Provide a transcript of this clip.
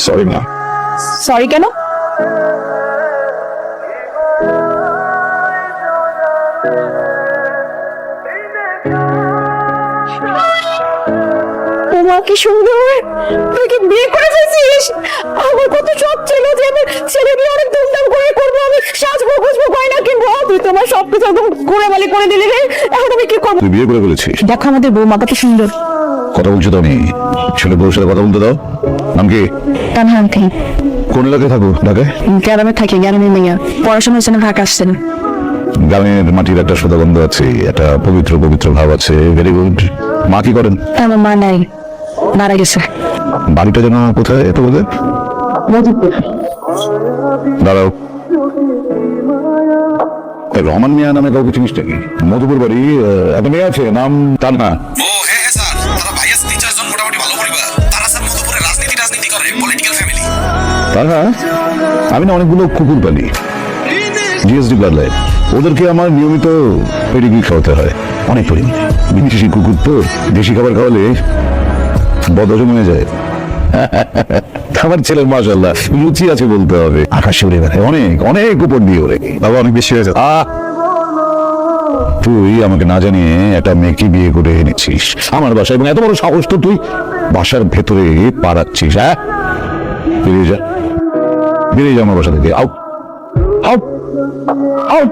Sorry না। Sorry কেন? ওমা কি সুন্দর, তুই কি বিয়ে করে ফেলছিস? আমার কত শখ ছিল যে আমি ছেলে বিয়ে অনেক ধুমধাম করে করবো, আমি সাজবো গুজবো গয়না কিনবো। তুই তো আমার সবকিছু একদম ঘোরামালি করে দিলি রে। এখন আমি কি করবো? তুই বিয়ে করে ফেলেছিস? দেখো আমাদের বৌমা কত সুন্দর। কথা বলছো তো আমি, ছেলে বউর সাথে কথা বলতে দাও। নাম কি? তানহান থেকে। কোন এলাকায় থাকো? ঢাকায়? গ্রামে থাকি, গ্রামের মেয়ে। পড়াশোনা হচ্ছে না, ঢাকা আসছে না। গ্রামের মাটির একটা সুগন্ধ আছে, একটা পবিত্র পবিত্র ভাব আছে। Very good. মা কি করেন? আমার মা নাই, মারা গেছে। বাড়িটা যেন কোথায় এত বলে? দাঁড়াও, রহমান মিয়া নামে কাউকে চিনিস নাকি? মধুপুর বাড়ি, একটা মেয়ে আছে নাম তানহা। ও হ্যাঁ হ্যাঁ স্যার, তারা ভাইয়াস 3-4 জন মোটামুটি ভালো পরিবার। তারা স্যার মধুপুরে রাজনীতি করে, পলিটিক্যাল ফ্যামিলি। তানহা, আমি না অনেকগুলো কুকুর পালি, জিএসডি পারলে ওদেরকে আমার নিয়মিত পেডিগ্রি খাওয়াতে হয়, অনেক পরিমাণে। বিদেশি কুকুর তো দেশি খাবার খাওয়ালে বদহজম হয়ে যায়। আমার ছেলের মাশাআল্লাহ রুচি আছে বলতে হবে। আকাশে উড়ে বেড়ায়, অনেক অনেক উপর দিয়ে ওরে। বাবা অনেক বেশি হয়ে যায়। তুই আমাকে না জানিয়ে একটা মেয়েকে বিয়ে করে এনেছিস আমার বাসায়, এবং এত বড় সাহস তো তুই বাসার ভেতরে পাড়াচ্ছিস। হ্যাঁ, বেরিয়ে যা, বেরিয়ে যা আমার বাসা থেকে। Out, out, out.